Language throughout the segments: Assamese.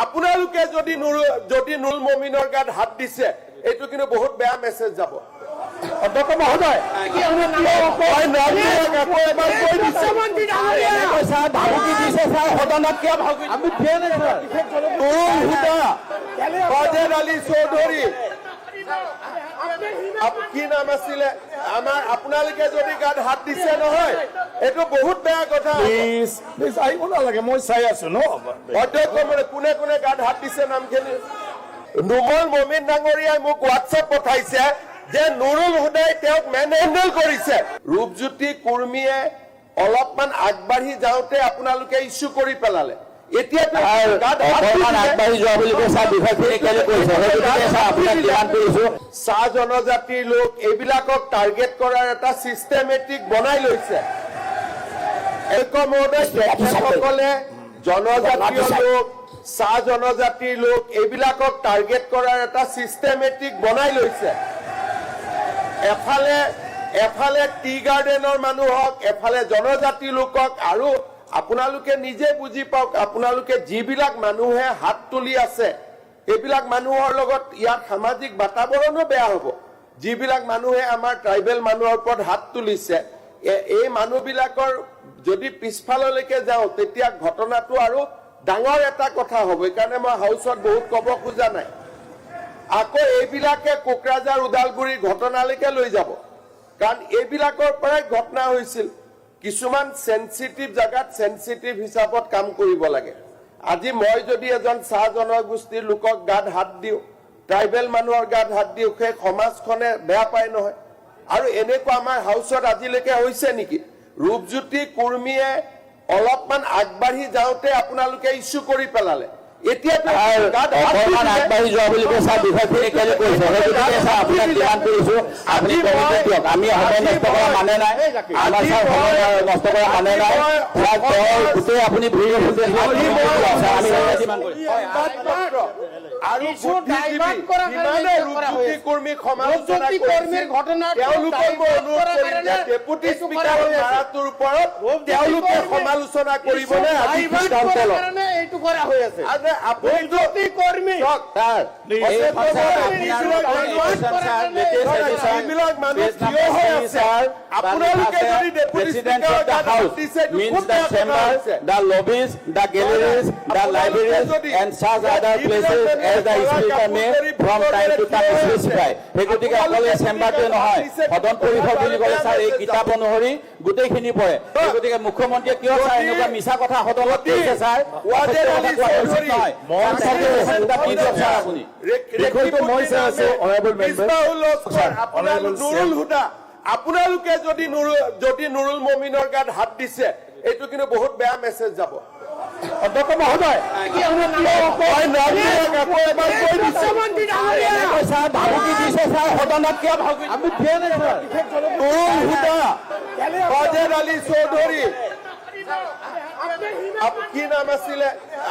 আপোনালোকে যদি নুৰুল মমিনৰ গাত হাত দিছে এইটো কিন্তু বহুত বেয়া মেছেজ যাব। অধ্যক্ষ মহোদয় চৌধুৰী কি নাম আছিলে আমাৰ, আপোনালোকে যদি গাত হাত দিছে নহয় এইটো বহুত বেয়া কথা। আহিব নালাগে, মই চাই আছো ন। অধ্যক্ষ কোনে কোনে গাত হাত দিছে নামখিনি। নুমল মমিন ডাঙৰীয়াই মোক হোৱাটছএপ পঠাইছে যে নুৰুল হুদাই তেওঁক মেনহেণ্ডেল কৰিছে। ৰূপজ্যোতি কুৰ্মীয়ে অলপমান আগবাঢ়ি যাওঁতে আপোনালোকে ইছ্যু কৰি পেলালে। এতিয়া চাহ জনজাতিৰ লোক এইবিলাকক টাৰ্গেট কৰাৰ এটা চিষ্টেমেটিক বনাই লৈছে। তেখেতসকলে জনজাতীয় লোক, চাহ জনজাতিৰ লোক এইবিলাকক টাৰ্গেট কৰাৰ এটা চিষ্টেমেটিক বনাই লৈছে। এফালে টি গাৰ্ডেনৰ মানুহক, এফালে জনজাতি লোকক। আৰু আপোনালোকে নিজে বুজি পাওক, আপোনালোকে যিবিলাক মানুহে হাত তুলি আছে এইবিলাক মানুহৰ লগত ইয়াত সামাজিক বাতাবৰণো বেয়া হ'ব। যিবিলাক মানুহে আমাৰ ট্ৰাইবেল মানুহৰ ওপৰত হাত তুলিছে এই মানুহবিলাকৰ যদি পিছফাললৈকে যাওঁ তেতিয়া ঘটনাটো আৰু ডাঙৰ এটা কথা হ'ব। সেইকাৰণে মই হাউচত বহুত ক'ব খোজা নাই। আকৌ এইবিলাকে কোকৰাঝাৰ ওদালগুৰিৰ ঘটনালৈকে লৈ যাব, কাৰণ এইবিলাকৰ পৰাই ঘটনা হৈছিল। কিছুমান সেনচিটিভ জায়গাত সেনচিটিভ হিচাপত কাম কৰিব লাগে। আজি মই যদি এজন চাহ জনগোষ্ঠীৰ লোকক গাত হাত দিওঁ, ট্ৰাইবেল মানুহৰ গাত হাত দিওঁ, সেই সমাজখনে বেয়া পায় নহয়। আৰু এনেকুৱা আমাৰ হাউচত আজিলৈকে হৈছে নেকি? ৰূপজ্যোতি কুৰ্মীয়ে অলপমান আগবাঢ়ি যাওঁতে আপোনালোকে ইছ্যু কৰি পেলালে। এতিয়া আগবাঢ়ি যোৱা বুলি কৈছা, বিষয়খিনি কেলে কৰিছে আপোনাক ডিমাণ্ড কৰিছো। আপুনি আমি সময় নষ্ট কৰা মানে নাই, আমাৰ নষ্ট কৰা মানে নাই। গোটেই আপুনি সমালোচনা কৰিবলৈ এইটো কৰা হৈ আছে। The lobbies, the galleries, the libraries, and such other places as the speaker may from time to time specify. সেই গতিকে অকল চেম্বাৰটোৱে নহয়, সদন পৰিষদ বুলি ক'লে ছাৰ এই কিতাপ অনুসৰি গোটেইখিনি পৰে। সেই গতিকে মুখ্যমন্ত্ৰীয়ে কিয় ছাৰ এনেকুৱা মিছা কথা সদনত কৈছে ছাৰ? আপোনালোকে যদি নুৰুল মমিনৰ গাত হাত দিছে এইটো কিন্তু বহুত বেয়া মেছেজ যাব। অধ্যক্ষ মহোদয় চৌধুৰী কি নাম আছিলে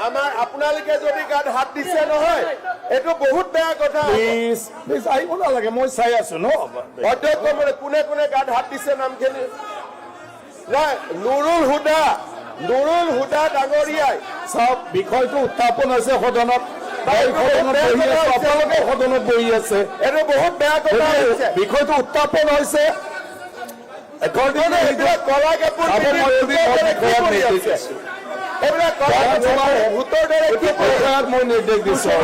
আমাৰ, আপোনালোকে যদি গাত হাত দিছে নহয় এইটো বহুত বেয়া কথা। আহিব নালাগে, মই চাই আছো ন। অধ্যক্ষ কোনে কোনে গাত হাত দিছে নামখিনি। নুৰুল হুদা ডাঙৰীয়াই চব বিষয়টো উত্থাপন হৈছে সদনত। আপোনালোকে সদনত বহি আছে, এইটো বহুত বেয়া কথা হৈছে। বিষয়টো উত্থাপন হৈছে। কলা কাপোৰ মই নিৰ্দেশ দিছো,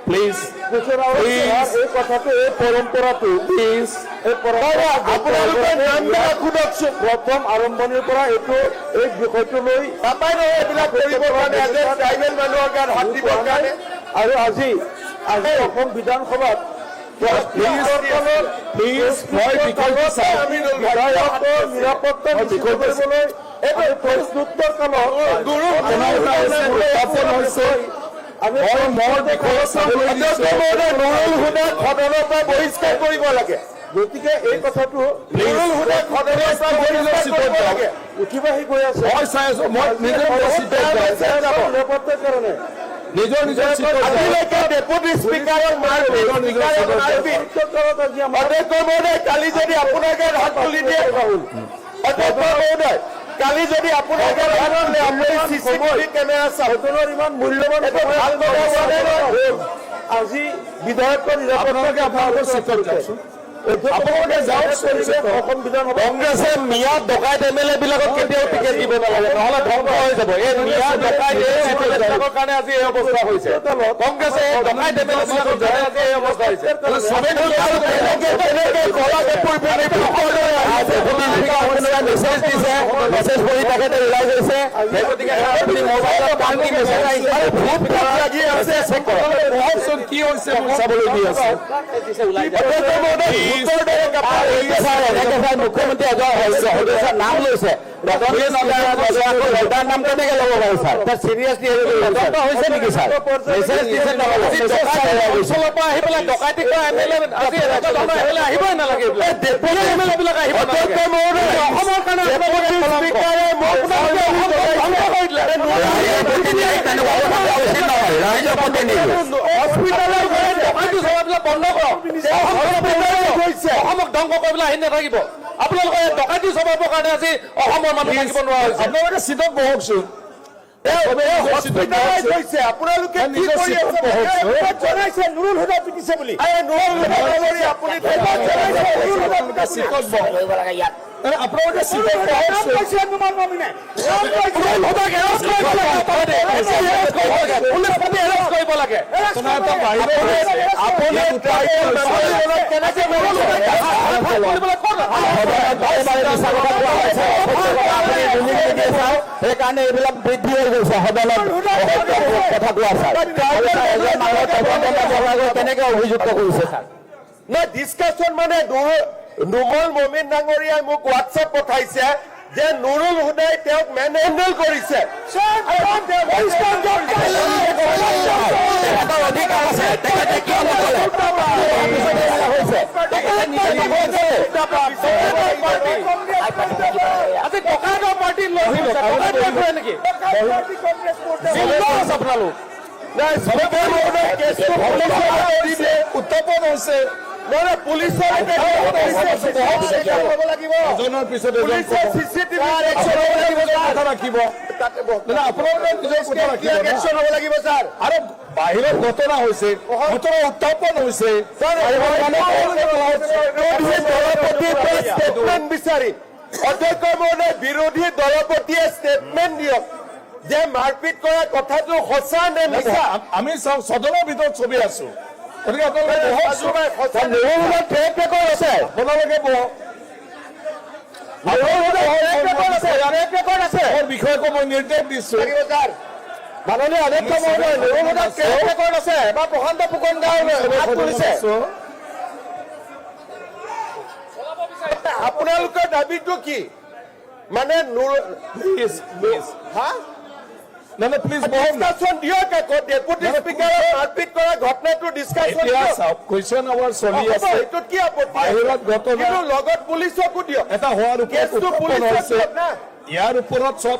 প্লিজ এই কথাটো, এই পৰম্পৰাটো প্লিজ প্ৰথম আৰম্ভণিৰ পৰা এইটো এই বিষয়টো লৈ নাপায় নহয়। এইবিলাক কৰিবৰ কাৰণে ট্ৰাইবেল মানুহৰ গাত হাত দিবৰ কাৰণে। আৰু আজি অসম বিধানসভাত নিৰাপত্তা নিশ্চিত কৰিবলৈ প্ৰশ্নোত্তৰ কালত বহিষ্কাৰ কৰিব লাগে। গতিকে এই কথাটো উঠিবাহি গৈ আছে। মই চাই আছো, মই নিৰাপত্তাৰ কাৰণে নিজৰ ডেপুটি স্পীকাৰক কালি যদি আপোনাকে হাত তুলি দিয়ে, অধ্যক্ষ মহোদয় কালি যদি আপোনালোকে চিচিটিভি কেমেৰা চাওক, ইমান মূল্যৱান এইটো ভাল কথা হোৱা নাই নহয়। আজি বিধায়কৰ নিৰাপত্তাকে আপোনালোকৰ চেকত যাওকচোন। আপোনালোকে যাওক পৰিৱেশ অসম বিধানসভা। কংগ্ৰেছে মিয়া ডকাইত এমএলএ বিলাকক কেতিয়াও টিকেট দিব নালাগে, নহলে ধ্বংস হৈ যাব। এই মিয়া ডকাইত বিলাকৰ কাৰণে আজি এই অৱস্থা হৈছে। কংগ্ৰেছে এই ডকাইত এমএলএ বিলাকৰ কাৰণে আজি এই অৱস্থা হৈছে। মেছেজ দিছে, মেছেজ পঢ়ি তেখেতে ওলাই গৈছে। সেই গতিকে আপুনি মোবাইলত কাম কি মেছেজ আহিছে লাগি আছে, চেক কৰক কি হৈছে চাবলৈ দি আছে। মুখ্যমন্ত্ৰী এজন নাম লৈছে, নাম কেনেকে ল'ব পাৰে ছাৰ? চিৰিয়াছলি হৈছে নেকি ছাৰ? মেছেজ দিছে অঞ্চলৰ পৰা আহি পেলাই ডকাইতি কৰা এমএলএ আজি আহিবই নালাগে। এমএলএ বিলাক আহিব অসমৰ কাৰণে বন্ধ কৰক, অসমক ধ্বংস কৰিবলৈ আহি নাথাকিব। আপোনালোকে ডকাইতি চলাবৰ কাৰণে আজি অসমৰ মানুহ থাকিব নোৱাৰা হৈছে। আপোনালোকে চিটত বহকচোন। আপোনালোকে কি কৰি আছে? জনাইছে নুৰুল হুদা পিটিছে বুলি। আপুনি চিটত বহক। আপোনালোকে চিটত বহকচোন। কৰিব লাগে। সেইকাৰণে এইবিলাক বৃদ্ধি হৈ গৈছে সদনত কথা কোৱা ছাৰ। কেনেকে অভিযুক্ত কৰিছে ছাৰ? নহয়, ডিছকাশ্যন মানে নুমল মমিন ডাঙৰীয়াই মোক হোৱাটছএপ পঠাইছে যে নুৰুল হুদাই তেওঁক মেন হেণ্ডেল কৰিছে। অধিকাৰ আছে, তেখেতে কিয় নকলে? আজি ডকাইতৰ পাৰ্টি লৈ নেকি আপোনালোক? উত্থাপন হৈছে। মানে পুলিচৰ এজনৰ পিছত এজন চিচিটিভি কথা ৰাখিব। আপোনালোকে নিজৰ কথা ৰাখিব একশ্যন হ'ব লাগিব ছাৰ। আৰু বাহিৰত ঘটনা হৈছে, ঘটনা উত্থাপন হৈছে। ষ্টেটমেণ্ট বিচাৰি অধ্যক্ষ মহোদয়, বিৰোধী দলপতিয়ে ষ্টেটমেণ্ট দিয়ক যে মাৰপিট কৰা কথাটো সঁচা নে মিছা। আমি চাওক, সদনৰ ভিতৰত ছবি আছো। গতিকে আপোনালোকে ট্ৰেক ৰেকৰ্ড আছে, আপোনালোকে বিষয়কো মই নিৰ্দেশ দিছো। মাননীয় অধ্যক্ষ মহোদয়, নুৰুল ট্ৰেক ৰেকৰ্ড আছে বা প্ৰশান্ত ফুকন গাঁৱৰ আপোনালোকৰ দাবীটো কি? মানে প্লিজ ডিছকাশ্যন দিয়ক আকৌ। ডেপুটি স্পীকাৰক মাৰপিট কৰা ঘটনাটো ডিছকাশ্যন কুৱেশ্যন আৱাৰ চলি আছে। এইটোত কি আপত্তি? বাহিৰত ঘটনা লগত পুলিচকো দিয়ক। এটা হোৱাৰ কেছটো ওপৰত পুলিচক দিয়ক না। ইয়াৰ ওপৰত চব